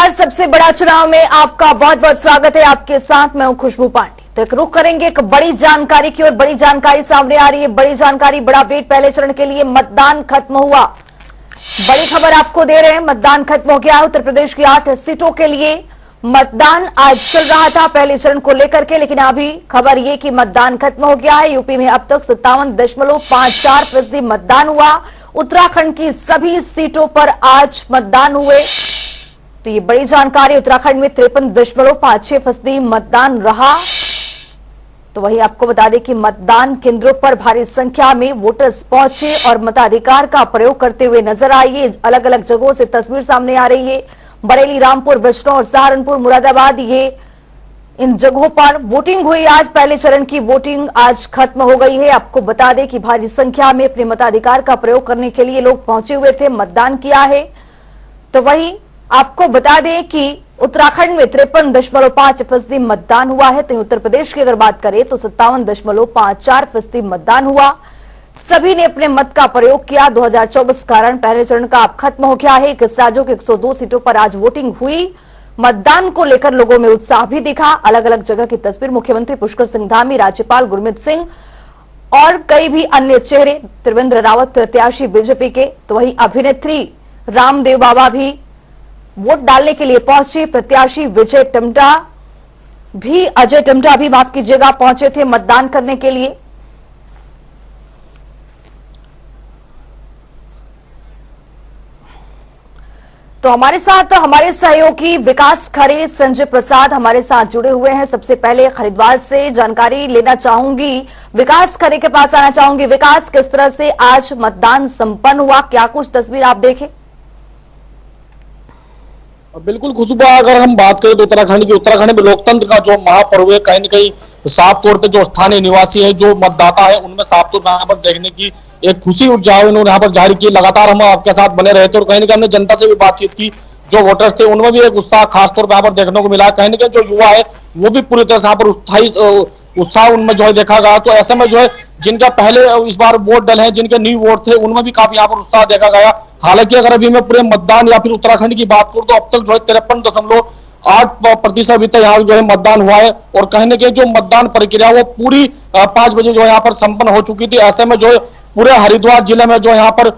नमस्कार। सबसे बड़ा चुनाव में आपका बहुत बहुत स्वागत है। आपके साथ मैं हूं खुशबू पांडे। तो एक रुख करेंगे एक बड़ी जानकारी की और बड़ी जानकारी सामने आ रही है। बड़ी जानकारी, बड़ा अपडेट। पहले चरण के लिए मतदान खत्म हुआ। बड़ी खबर आपको दे रहे हैं, मतदान खत्म हो गया। उत्तर प्रदेश की 8 सीटों के लिए मतदान आज चल रहा था पहले चरण को लेकर के, लेकिन अभी खबर यह कि मतदान खत्म हो गया है। यूपी में अब तक 57.54% मतदान हुआ। उत्तराखंड की सभी सीटों पर आज मतदान हुए। तो ये बड़ी जानकारी। उत्तराखंड में 53.56% मतदान रहा। तो वही आपको बता दें कि मतदान केंद्रों पर भारी संख्या में वोटर्स पहुंचे और मताधिकार का प्रयोग करते हुए नजर आए। ये अलग अलग जगहों से तस्वीर सामने आ रही है। बरेली, रामपुर, बिजनौर, सहारनपुर, मुरादाबाद, ये इन जगहों पर वोटिंग हुई। आज पहले चरण की वोटिंग आज खत्म हो गई है। आपको बता दें कि भारी संख्या में अपने मताधिकार का प्रयोग करने के लिए लोग पहुंचे हुए थे, मतदान किया है। तो वही आपको बता दें कि उत्तराखंड में 53.5% मतदान हुआ है। तो उत्तर प्रदेश की अगर बात करें तो 57.54% मतदान हुआ। सभी ने अपने मत का प्रयोग किया। 2024 कारण पहले चरण का अब खत्म हो गया है। 21 राज्यों के 102 सीटों पर आज वोटिंग हुई। मतदान को लेकर लोगों में उत्साह भी दिखा। अलग अलग जगह की तस्वीर मुख्यमंत्री पुष्कर सिंह धामी, राज्यपाल गुरमीत सिंह और कई भी अन्य चेहरे, त्रिवेंद्र रावत प्रत्याशी बीजेपी के, तो वही अभिनेत्री रामदेव बाबा भी वोट डालने के लिए पहुंचे। प्रत्याशी अजय टमटा भी माफ कीजिएगा पहुंचे थे मतदान करने के लिए। तो हमारे साथ हमारे सहयोगी विकास खरे, संजय प्रसाद हमारे साथ जुड़े हुए हैं। सबसे पहले हरिद्वार से जानकारी लेना चाहूंगी, विकास खरे के पास आना चाहूंगी। विकास, किस तरह से आज मतदान संपन्न हुआ, क्या कुछ तस्वीर आप देखें? बिल्कुल खुशबू, अगर हम बात करें तो उत्तराखंड में लोकतंत्र का जो महापर्व है, कहीं न कहीं साफ तौर पे जो स्थानीय निवासी है, जो मतदाता है, उनमें साफ तौर पर यहाँ पर देखने की एक खुशी ऊर्जा उन्होंने यहाँ पर जाहिर की। लगातार हम आपके साथ बने रहे थे और कहीं न कहीं हमने जनता से भी बातचीत की। जो वोटर्स थे उनमें भी एक उत्साह खासतौर पर यहाँ पर देखने को मिला। कहीं न कहीं जो युवा है वो भी पूरी तरह से यहाँ पर उत्साह उनमें जो है देखा गया। तो ऐसे में जो है जिनका पहले इस बार वोट डले हैं, जिनके न्यू वोट थे, उनमें भी काफी यहाँ पर उत्साह देखा गया। हालांकि अगर अभी मैं पूरे मतदान या फिर उत्तराखंड की बात करूं तो अब तक जो है 53.8% अभी तक यहाँ जो है मतदान हुआ है। और कहीं न कहीं जो मतदान प्रक्रिया वो पूरी 5 बजे जो है यहाँ पर संपन्न हो चुकी थी। ऐसे में जो है पूरे हरिद्वार जिले में जो यहाँ पर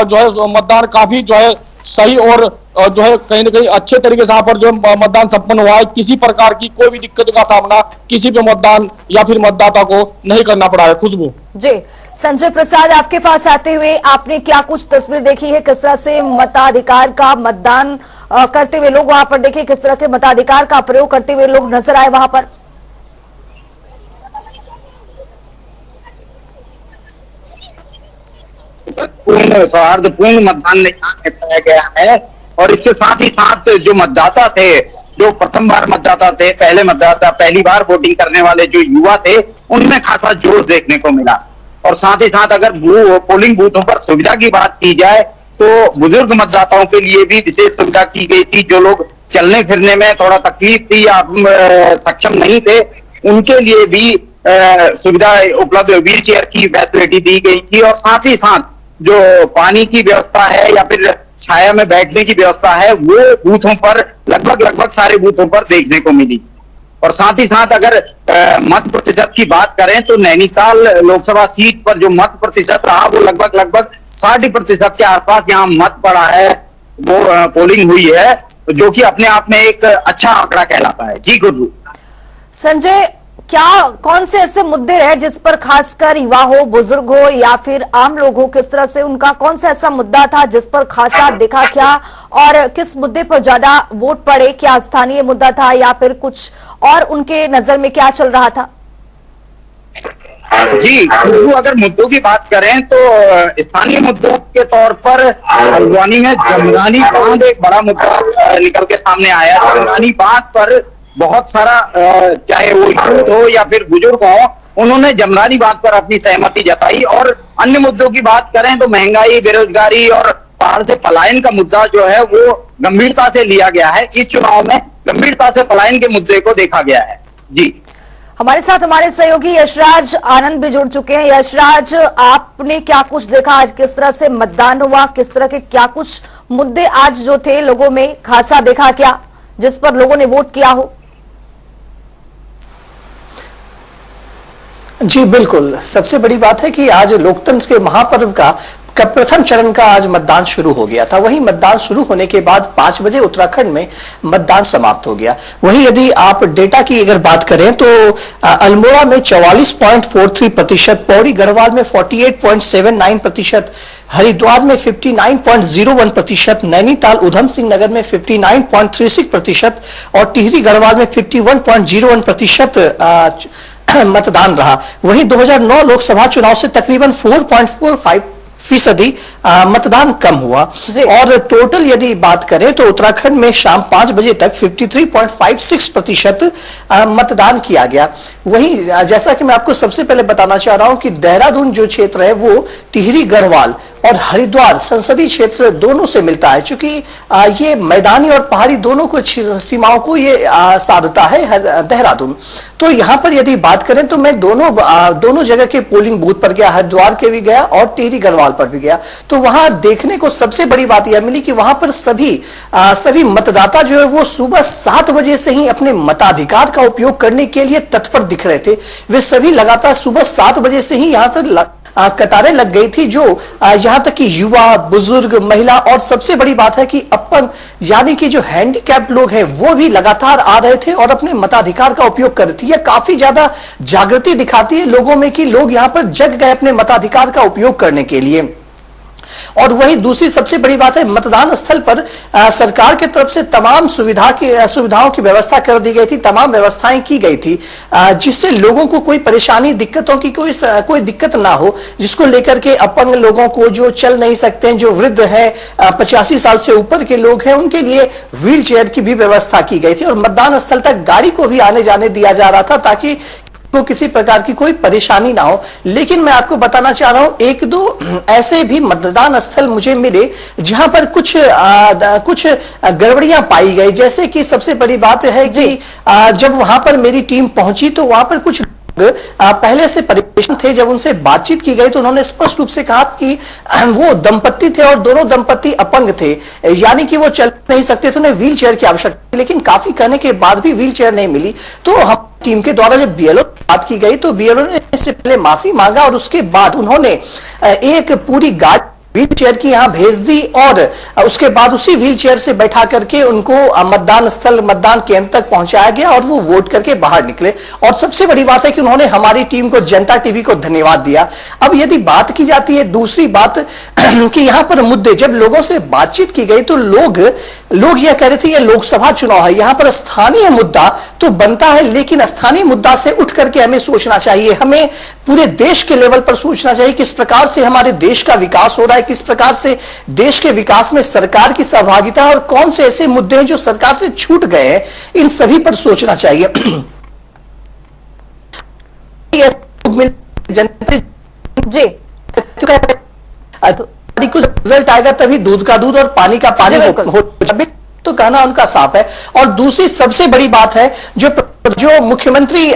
जो है मतदान काफी जो है सही और जो है कहीं न कहीं अच्छे तरीके से यहाँ पर जो मतदान संपन्न हुआ है। किसी प्रकार की कोई भी दिक्कत का सामना किसी भी मतदान या फिर मतदाता को नहीं करना पड़ा है। खुशबू जी, संजय प्रसाद आपके पास आते हुए आपने क्या कुछ तस्वीर देखी है? किस तरह से मताधिकार का मतदान करते हुए लोग वहां पर देखे, किस तरह के मताधिकार का प्रयोग करते हुए लोग नजर आए वहां पर? पूर्ण सौहार्दपूर्ण मतदान कराया गया है। और इसके साथ ही साथ जो मतदाता थे, जो प्रथम बार मतदाता थे, पहली बार वोटिंग करने वाले जो युवा थे, उनमें खासा जोश देखने को मिला। और साथ ही साथ अगर पोलिंग बूथों पर सुविधा की बात की जाए तो बुजुर्ग मतदाताओं के लिए भी विशेष सुविधा की गई थी। जो लोग चलने फिरने में थोड़ा तकलीफ थी या सक्षम नहीं थे, उनके लिए भी सुविधा उपलब्ध, व्हील चेयर की फैसिलिटी दी गई थी। और साथ ही साथ जो पानी की व्यवस्था है या फिर छाया में बैठने की व्यवस्था है, वो बूथों पर लगभग सारे बूथों पर देखने को मिली। और साथ ही साथ अगर मत प्रतिशत की बात करें तो नैनीताल लोकसभा सीट पर जो मत प्रतिशत रहा वो लगभग 60% के आसपास यहाँ मत पड़ा है, वो पोलिंग हुई है, जो कि अपने आप में एक अच्छा आंकड़ा कहलाता है। जी गुरु संजय, क्या कौन से ऐसे मुद्दे रहे जिस पर खासकर युवा हो, बुजुर्ग हो या फिर आम लोग हो, किस तरह से उनका कौन सा ऐसा मुद्दा था जिस पर खासा दिखा क्या, और किस मुद्दे पर ज्यादा वोट पड़े? क्या स्थानीय मुद्दा था या फिर कुछ और उनके नजर में क्या चल रहा था? जी, अगर मुद्दों की बात करें तो स्थानीय मुद्दों के तौर पर हल्द्वानी में जमरानी बांध एक बड़ा मुद्दा निकल के सामने आया। जमरानी बांध पर बहुत सारा चाहे वो यूथ हो या फिर बुजुर्ग हो, उन्होंने जमरानी बात पर अपनी सहमति जताई। और अन्य मुद्दों की बात करें तो महंगाई, बेरोजगारी और पहाड़ से पलायन का मुद्दा जो है वो गंभीरता से लिया गया है। इस चुनाव में गंभीरता से पलायन के मुद्दे को देखा गया है। जी, हमारे साथ हमारे सहयोगी यशराज आनंद भी जुड़ चुके हैं। यशराज, आपने क्या कुछ देखा आज, किस तरह से मतदान हुआ, किस तरह के क्या कुछ मुद्दे आज जो थे लोगों में खासा देखा क्या? जिस पर लोगों ने वोट किया हो? जी बिल्कुल, सबसे बड़ी बात है कि आज लोकतंत्र के महापर्व का प्रथम चरण का आज मतदान शुरू हो गया था। वहीं मतदान शुरू होने के बाद 5 बजे उत्तराखंड में मतदान समाप्त हो गया। वहीं यदि आप डेटा की अगर बात करें तो अल्मोड़ा में 44.43%, पौड़ी गढ़वाल में 48.79%, हरिद्वार में 59.01%, नैनीताल उधम सिंह नगर में 59.36% और टिहरी गढ़वाल में 51.01% मतदान रहा। वहीं 2009 लोकसभा चुनाव से तकरीबन 4.45% मतदान कम हुआ। और टोटल यदि बात करें तो उत्तराखंड में शाम 5 बजे तक 53.56% मतदान किया गया। वहीं जैसा कि मैं आपको सबसे पहले बताना चाह रहा हूं कि देहरादून जो क्षेत्र है वो टिहरी गढ़वाल और हरिद्वार संसदीय क्षेत्र दोनों से मिलता है, क्योंकि ये मैदानी और पहाड़ी दोनों को सीमाओं को ये साधता है देहरादून। तो यहाँ पर यदि बात करें तो मैं दोनों जगह के पोलिंग बूथ पर गया, हरिद्वार के भी गया और टिहरी गढ़वाल पर भी गया। तो वहां देखने को सबसे बड़ी बात यह मिली कि वहां पर सभी मतदाता जो है वो सुबह 7 बजे से ही अपने मताधिकार का उपयोग करने के लिए तत्पर दिख रहे थे। वे सभी लगातार सुबह 7 बजे से ही यहाँ पर कतारें लग गई थी, जो यहां तक कि युवा, बुजुर्ग, महिला और सबसे बड़ी बात है कि अपंग यानी कि जो हैंडीकैप्ड लोग हैं वो भी लगातार आ रहे थे और अपने मताधिकार का उपयोग कर रहे थे। यह काफी ज्यादा जागृति दिखाती है लोगों में कि लोग यहां पर जग गए अपने मताधिकार का उपयोग करने के लिए। और वही दूसरी सबसे बड़ी बात है, मतदान स्थल पर सरकार की तरफ से तमाम सुविधाओं की व्यवस्था कर दी गई थी, तमाम व्यवस्थाएं की गई थी, जिससे लोगों को कोई परेशानी, दिक्कतों की कोई दिक्कत ना हो, जिसको लेकर के अपंग लोगों को, जो चल नहीं सकते हैं, जो वृद्ध है, 85 साल से ऊपर के लोग हैं, उनके लिए व्हील चेयर की भी व्यवस्था की गई थी। और मतदान स्थल तक गाड़ी को भी आने जाने दिया जा रहा था ताकि को किसी प्रकार की कोई परेशानी ना हो। लेकिन मैं आपको बताना चाह रहा हूं, 1-2 ऐसे भी मतदान स्थल मुझे मिले जहां पर कुछ गड़बड़ियां पाई गई। जैसे कि सबसे बड़ी बात है कि जब वहां पर मेरी टीम पहुंची तो वहां पर कुछ पहले से परेशान थे। जब उनसे बातचीत की गई तो उन्होंने स्पष्ट रूप से कहा कि वो दंपत्ति थे और दोनों दंपत्ति अपंग थे, यानी कि वो चल नहीं सकते थे, उन्हें व्हील चेयर की आवश्यकता थी। लेकिन काफी कहने के बाद भी व्हील चेयर नहीं मिली। तो हम टीम के द्वारा जब बीएलओ बात की गई तो बीएलओ ने इससे पहले माफी मांगा और उसके बाद उन्होंने एक पूरी गाड़ी व्हील चेयर की यहां भेज दी और उसके बाद उसी व्हील चेयर से बैठा करके उनको मतदान केंद्र तक पहुंचाया गया और वो वोट करके बाहर निकले। और सबसे बड़ी बात है कि उन्होंने हमारी टीम को, जनता टीवी को धन्यवाद दिया। अब यदि बात की जाती है दूसरी बात कि यहां पर मुद्दे, जब लोगों से बातचीत की गई तो लोग यह कह रहे थे ये लोकसभा चुनाव है, यहां पर स्थानीय मुद्दा तो बनता है, लेकिन स्थानीय मुद्दा से उठ करके हमें सोचना चाहिए, हमें पूरे देश के लेवल पर सोचना चाहिए किस प्रकार से हमारे देश का विकास हो रहा है, किस प्रकार से देश के विकास में सरकार की सहभागिता और कौन से ऐसे मुद्दे हैं जो सरकार से छूट गए हैं, इन सभी पर सोचना चाहिए। जी कुछ रिजल्ट आएगा तभी दूध का दूध और पानी का पानी हो, तो कहना उनका साफ है। और दूसरी सबसे बड़ी बात है जो मुख्यमंत्री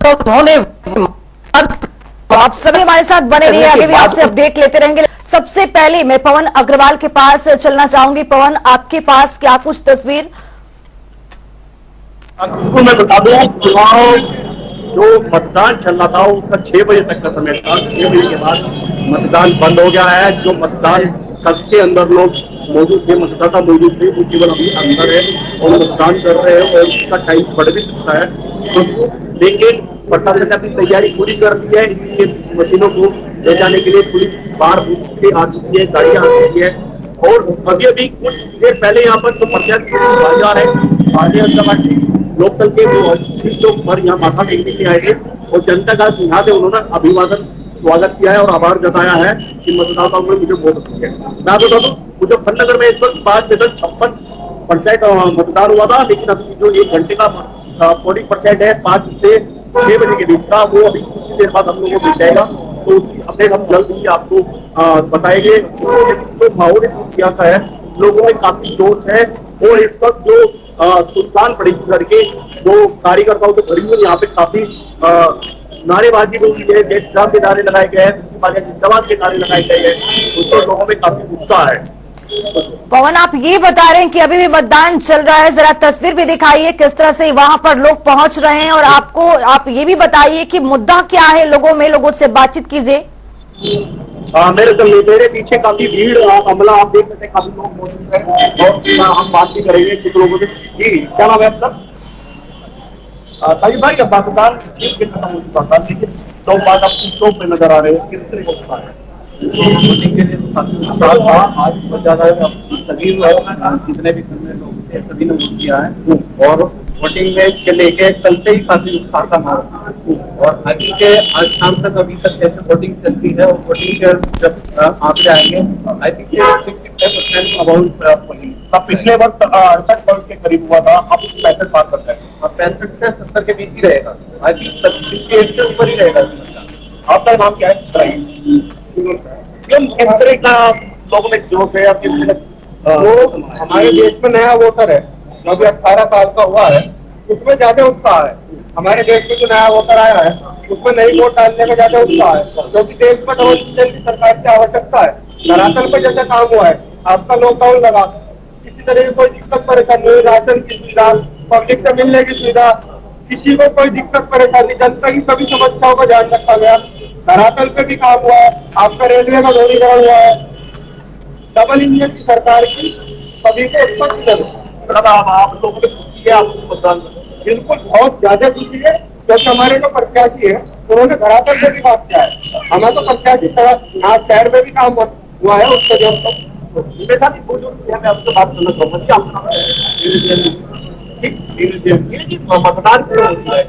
उन्होंने, आप सभी हमारे साथ बने रहिए, आगे भी आपसे अपडेट लेते रहेंगे। सबसे पहले मैं पवन अग्रवाल के पास चलना चाहूंगी। पवन, आपके पास क्या कुछ तस्वीर? आपको मैं बता दूं, चुनाव जो मतदान चल रहा था उसका 6 बजे तक का समय था। 6 बजे के बाद मतदान बंद हो गया है। जो मतदान कक्ष के अंदर लोग मौजूद थे, मतदाता मौजूद थे, वो केवल अभी अंदर है और मतदान कर रहे हैं और उसका टाइम बढ़ भी सकता है। तो लेकिन प्रशासन ने अपनी तैयारी पूरी कर दी है। इसके मशीनों को ले जाने के लिए पुलिस बाहर से आ चुकी है, गाड़ियां आ चुकी है। और अभी कुछ देर पहले यहाँ पर जो प्रत्याशी बाजार है, भारतीय जनता पार्टी लोकदल के जो लोग पर यहाँ माथा टेकने के आए थे और जनता का यहाँ से उन्होंने अभिवादन स्वागत किया है और आभार जताया है कि मतदाताओं ने मुझे वोट दिया। मैं बता दूं, मुजफ्फरनगर में इस वक्त 5:56 पंचायत मतदान हुआ था, लेकिन अभी जो 1 घंटे का पोलिंग परसेंट है 5 से 6 बजे के बीच का, वो अभी कुछ देर बाद हम लोगों को मिल जाएगा। तो उसकी अपडेट हम जल्द ही आपको बताएंगे। तो माहौल किया है, लोगों में काफी जोश है और इस वक्त जो सुल्तान पड़ी करके जो कार्यकर्ताओं को भरी हुई यहाँ पे काफी नारेबाजी होती है, देश के नारे लगाए गए हैं, जिंदाबाद के नारे लगाए गए हैं, उसको लोगों में काफी उत्साह है। पवन, आप ये बता रहे हैं कि अभी भी मतदान चल रहा है, जरा तस्वीर भी दिखाइए किस तरह से वहां पर लोग पहुंच रहे हैं, और आप ये भी बताइए कि मुद्दा क्या है लोगों में, लोगों से बातचीत कीजिए। मेरे पीछे काफी भीड़ अमला आप देख सकते हैं, काफी लोग मौजूद हैं और हम बात भी करेंगे कुछ लोगों से। जी क्या नाम है आपका? ताई भाई अब मतदान खत्म हो चुका था, लेकिन लोग बात आपकी चौक पे नजर आ रहे हैं, किस तरह का होता है वोटिंग के लिए? आज बहुत ज्यादा सभी जितने भी घर में लोग थे सभी ने वोट किया है और वोटिंग में के लेके चलते ही काफी उत्साह का माहौल, और अभी के आज शाम तक अभी तक जैसे वोटिंग चलती है और वोटिंग के जब आंकड़े आएंगे आई थिंक 65% अबाउट पिछले वक्त 68% के करीब हुआ था, अब 65% 65 से 70 के बीच ही रहेगा। आई थिंक 68 से ऊपर ही रहेगा। आपका नाम क्या है? किस तरह का लोगों में जोश है? वो हमारे देश में नया वोटर है जो अभी 18 साल का हुआ है, उसमें ज्यादा उत्साह है। हमारे देश में जो नया वोटर आया है उसमें नई वोट डालने में ज्यादा उत्साह है, क्योंकि देश में डेवलपमेंट की सरकार की आवश्यकता है। धरातल पर जैसा काम हुआ है, आपका लॉकडाउन लगा, किसी तरह की कोई दिक्कत परेशानी नहीं, राशन की सुविधा, पब्लिक से मिलने की सुविधा, किसी को कोई दिक्कत परेशानी, जनता की सभी समस्याओं का ध्यान रखा गया। धरातल पे भी काम हुआ है, आपका रेलवे का दोहरीकरण हुआ है, डबल इंजन की सरकार की सभी को स्पष्ट आप लोगों ने खुशी है आपको मतदान? बिल्कुल बहुत ज्यादा खुशी है, क्योंकि हमारे जो प्रत्याशी है उन्होंने धरातल में भी बात किया है। हमें तो प्रत्याशी यहाँ शहर में भी काम हुआ है, उसको जो मेरे साथ मैं आपसे बात करना चाहूँगा। मतदान क्यों होता है,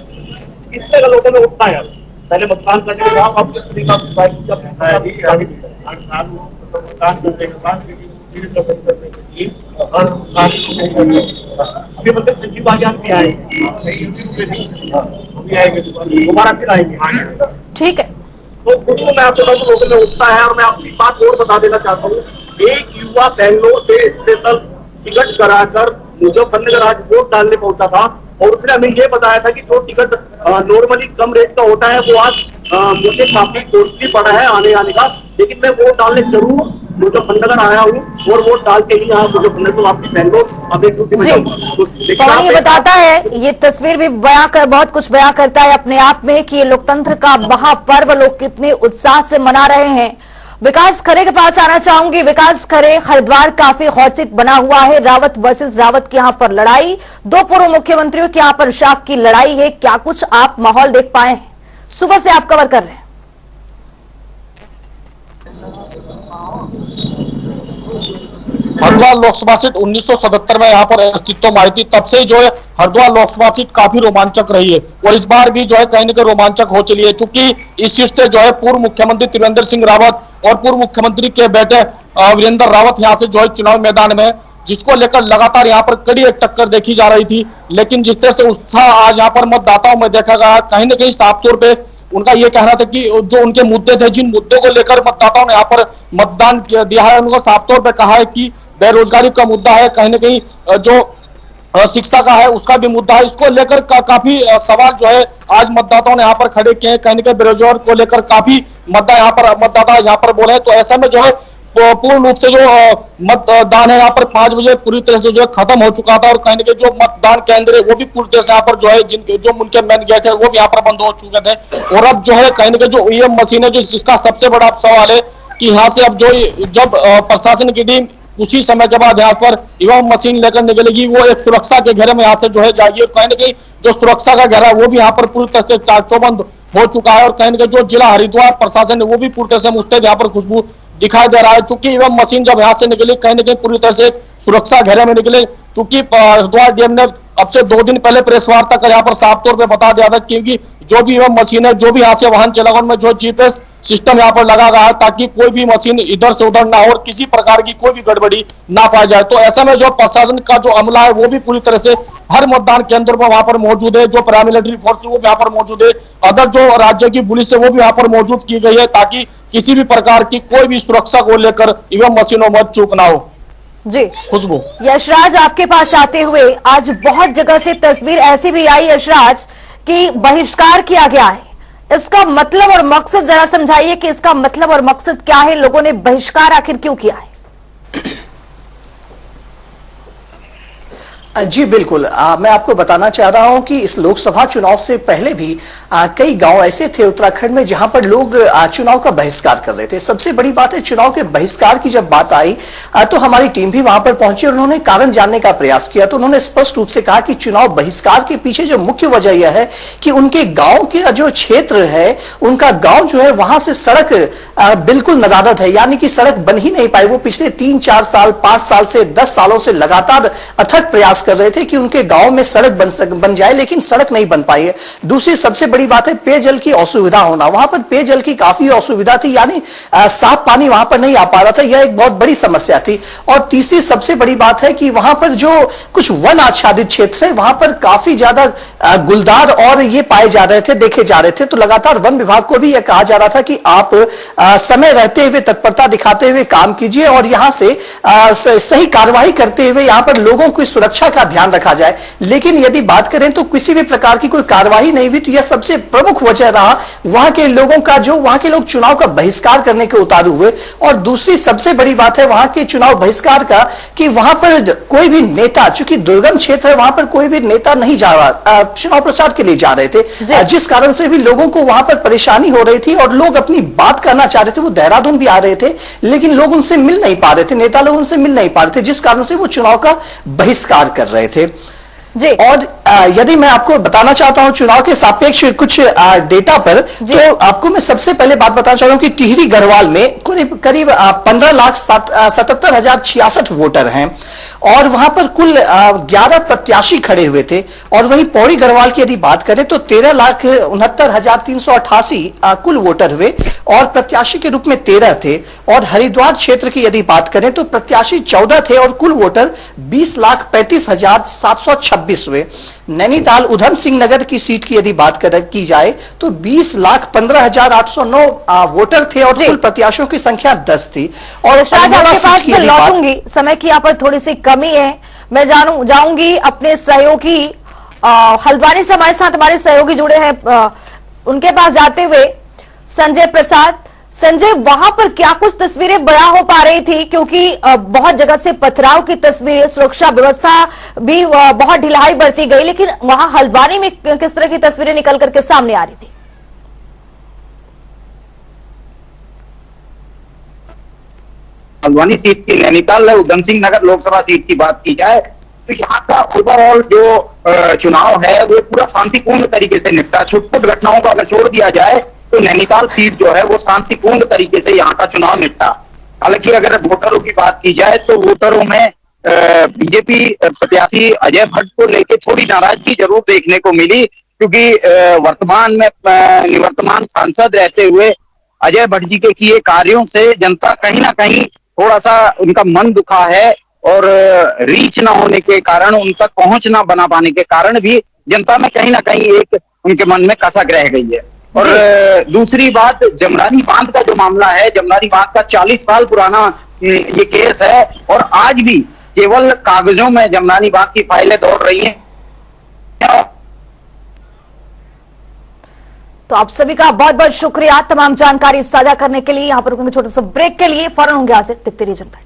किस तरह लोगों में उठता है? पहले मतदान करने के बाद आप किस तरीका मतदान करने के बाद अभी मतलब संजीव आजाद भी आएंगे, दोबारा फिर आएंगे। ठीक है, तो कुछ मैं आपके पास लोगों में उठता है, और मैं अपनी बात और बता देना चाहता हूँ। एक युवा बेंगलोर से स्पेशल टिकट कराकर मुजफ्फरनगर आज वोट डालने पहुंचा था, और उसने हमें ये बताया था कि जो टिकट नॉर्मली कम रेट का होता है वो आज मुझे काफी कॉस्टली पड़ा है आने का, लेकिन मैं वोट डालने जरूर मुजफ्फरनगर आया हूँ और वोट डाल के ही यहाँ मुजफ्फरनगर को वापस बेंगलोर अब एक पवन ये बताता है, ये तस्वीर भी बहुत कुछ बयां करता है अपने आप में कि ये लोकतंत्र का महापर्व लोग कितने उत्साह से मना रहे हैं। विकास खरे के पास आना चाहूंगी। विकास खरे, हरिद्वार काफी हॉट सीट बना हुआ है, रावत वर्सेस रावत की यहाँ पर लड़ाई, दो पूर्व मुख्यमंत्रियों की यहाँ पर शाख की लड़ाई है। क्या कुछ आप माहौल देख पाए हैं? सुबह से आप कवर कर रहे हैं। हरिद्वार लोकसभा सीट 1977 में यहाँ पर अस्तित्व में आई थी, तब से जो है हरिद्वार लोकसभा सीट काफी रोमांचक रही है, और इस बार भी जो है कहीं न कहीं रोमांचक हो चली है, क्योंकि इस सीट से जो है पूर्व मुख्यमंत्री त्रिवेंद्र सिंह रावत और पूर्व मुख्यमंत्री के बेटे वीरेंद्र रावत यहाँ से जो है चुनाव मैदान में, जिसको लेकर लगातार यहाँ पर कड़ी एक टक्कर देखी जा रही थी। लेकिन जिस तरह से उत्साह आज यहाँ पर मतदाताओं में देखा गया, कहीं न कहीं साफ तौर पर उनका ये कहना था कि जो उनके मुद्दे थे, जिन मुद्दों को लेकर मतदाताओं ने यहाँ पर मतदान दिया है, उनको साफ तौर पर कहा है कि बेरोजगारी का मुद्दा है, कहीं ना कहीं जो शिक्षा का है उसका भी मुद्दा है, इसको लेकर काफी सवाल जो है आज मतदाताओं ने यहाँ पर खड़े किए हैं। कहीं ना कहीं बेरोजगार को लेकर काफी मतदाता यहाँ पर बोले हैं। तो ऐसा में जो है पूर्ण रूप से जो मतदान है यहाँ पर 5 बजे पूरी तरह से जो है खत्म हो चुका था, और कहीं ना कहीं जो मतदान केंद्र है वो भी पूरी तरह से यहाँ पर जो है जो उनके मेन गेट है वो भी यहाँ पर बंद हो चुके थे। और अब जो है कहीं ना कहीं जो ईवीएम मशीन है, जो जिसका सबसे बड़ा सवाल है कि यहाँ से अब जो जब प्रशासन की टीम उसी समय के बाद यहाँ पर ईवीएम मशीन लेकर निकलेगी, वो एक सुरक्षा के घेरे में यहाँ से जो है जाएगी, और कहीं ना कहीं जो सुरक्षा का घेरा है वो भी यहाँ पर पूरी तरह से चौबंद हो चुका है, और कहीं ना कहीं जो जिला हरिद्वार प्रशासन है वो भी पूरी तरह से मुस्तैद यहाँ पर खुशबू दिखाई दे रहा है। चूंकि ईवीएम मशीन जब यहाँ से निकली, कहीं ना कहीं पूरी तरह से सुरक्षा घेरे में निकले, चूंकि हरिद्वार डीएम ने अब से 2 दिन पहले प्रेस वार्ता कर यहाँ पर साफ तौर पर बता दिया था, क्योंकि जो भी ईवीएम मशीन है, जो भी यहाँ से वाहन चलेगा, उनमें जो जीपीएस सिस्टम यहाँ पर लगा गया है, ताकि कोई भी मशीन इधर से उधर ना हो और किसी प्रकार की कोई भी गड़बड़ी ना पाई जाए। तो ऐसे में जो प्रशासन का जो अमला है वो भी पूरी तरह से हर मतदान केंद्र पर वहां पर मौजूद है, जो पैरामिलिट्री फोर्स वो भी यहाँ पर मौजूद है, अदर जो राज्य की पुलिस है वो भी यहाँ पर मौजूद की गई है, ताकि किसी भी प्रकार की कोई भी सुरक्षा को लेकर ईवीएम मशीनों में चूक ना हो। जी खुशबू, यशराज आपके पास आते हुए, आज बहुत जगह से तस्वीर ऐसी भी आई यशराज कि बहिष्कार किया गया है, इसका मतलब और मकसद जरा समझाइए कि इसका मतलब और मकसद क्या है, लोगों ने बहिष्कार आखिर क्यों किया है? जी बिल्कुल, मैं आपको बताना चाह रहा हूं कि इस लोकसभा चुनाव से पहले भी कई गांव ऐसे थे उत्तराखंड में जहां पर लोग चुनाव का बहिष्कार कर रहे थे। सबसे बड़ी बात है, चुनाव के बहिष्कार की जब बात आई तो हमारी टीम भी वहां पर पहुंची और उन्होंने कारण जानने का प्रयास किया। तो उन्होंने स्पष्ट रूप से कहा कि चुनाव बहिष्कार के पीछे जो मुख्य वजह यह है कि उनके गांव के जो क्षेत्र है, उनका गांव जो है वहां से सड़क बिल्कुल नदारद है, यानी कि सड़क बन ही नहीं पाई। वो पिछले 3-4 साल 5 साल से 10 सालों से लगातार अथक प्रयास कर रहे थे कि उनके गांव में सड़क बन जाए, लेकिन सड़क नहीं बन पाई है। दूसरी सबसे बड़ी बात है पेयजल की असुविधा होना। वहां पर पेयजल की काफी असुविधा थी, यानी साफ पानी वहां पर नहीं आ पा रहा था, यह एक बहुत बड़ी समस्या थी। और तीसरी सबसे बड़ी बात है कि वहां पर जो कुछ वन आच्छादित क्षेत्र है, वहां पर काफी ज्यादा गुलदार और ये पाए जा रहे थे, देखे जा रहे थे। तो लगातार वन विभाग को भी यह कहा जा रहा था कि आप समय रहते हुए तत्परता दिखाते हुए काम कीजिए और यहां से सही कार्रवाई करते हुए यहां पर लोगों की सुरक्षा का ध्यान रखा जाए। लेकिन यदि बात करें तो किसी भी प्रकार की कोई कार्रवाई नहीं हुई। तो यह सबसे प्रमुख वजह रहा वहां के लोगों का, जो वहां के लोग चुनाव का बहिष्कार करने के उतारू हुए। और दूसरी सबसे बड़ी बात है वहां के चुनाव बहिष्कार का कि वहां पर कोई भी नेता, चूंकि दुर्गम क्षेत्र है, वहां पर कोई भी नेता नहीं जा रहा, चुनाव प्रचार के लिए जा रहे थे, जिस कारण से भी लोगों को वहां पर परेशानी हो रही थी और लोग अपनी बात करना चाह रहे थे। वो देहरादून भी आ रहे थे, लेकिन लोग उनसे मिल नहीं पा रहे थे, नेता लोग उनसे मिल नहीं पा रहे थे, जिस कारण से वो चुनाव का बहिष्कार कर रहे थे। जी। और यदि मैं आपको बताना चाहता हूं चुनाव के सापेक्ष कुछ डेटा पर, तो आपको मैं सबसे पहले बात बताना चाह रहा हूं कि टिहरी गढ़वाल में करीब 15,77,066 वोटर हैं और वहां पर कुल 11 प्रत्याशी खड़े हुए थे। और वहीं पौड़ी गढ़वाल की यदि बात करें तो 13,69,388 कुल वोटर हुए और प्रत्याशी के रूप में 13 थे। और हरिद्वार क्षेत्र की यदि बात करें तो प्रत्याशी 14 थे और कुल वोटर 20,35,726 हुए। नैनीताल उधम सिंह नगर की सीट की यदि बात की जाए तो 20,15,809 वोटर थे और कुल प्रत्याशियों की संख्या 10 थी। और आपके पास मैं लौटूंगी, समय की यहाँ पर थोड़ी सी कमी है। मैं जाऊंगी अपने सहयोगी हल्द्वानी से हमारे साथ हमारे सहयोगी जुड़े हैं, उनके पास जाते हुए संजय प्रसाद। संजय, वहां पर क्या कुछ तस्वीरें बड़ा हो पा रही थी, क्योंकि बहुत जगह से पथराव की तस्वीरें, सुरक्षा व्यवस्था भी बहुत ढिलाई बरती गई, लेकिन वहां हल्द्वानी में किस तरह की तस्वीरें निकल करके सामने आ रही थी? हल्द्वानी सीट की, नैनीताल उधम सिंह नगर लोकसभा सीट की बात की जाए तो यहाँ का ओवरऑल जो चुनाव है वो पूरा शांतिपूर्ण तरीके से निपटा। छुटपुट घटनाओं को अगर छोड़ दिया जाए तो नैनीताल सीट जो है वो शांतिपूर्ण तरीके से यहाँ का चुनाव निपटा। हालांकि अगर वोटरों की बात की जाए तो वोटरों में बीजेपी प्रत्याशी अजय भट्ट को लेकर थोड़ी नाराजगी जरूर देखने को मिली, क्योंकि वर्तमान में निवर्तमान सांसद रहते हुए अजय भट्ट जी के किए कार्यों से जनता कहीं ना कहीं थोड़ा सा उनका मन दुखा है और रीच ना होने के कारण, उन तक पहुंच ना बना पाने के कारण भी जनता में कहीं ना कहीं एक उनके मन में कसक रह गई है। और दूसरी बात, जमरानी बांध का जो मामला है, जमरानी बांध का 40 साल पुराना ये केस है और आज भी केवल कागजों में जमरानी बांध की फाइलें दौड़ रही हैं। तो आप सभी का बहुत बहुत शुक्रिया तमाम जानकारी साझा करने के लिए। यहां पर छोटे से ब्रेक के लिए फौरन होंगे हाजिर, देखते रहिए जनता।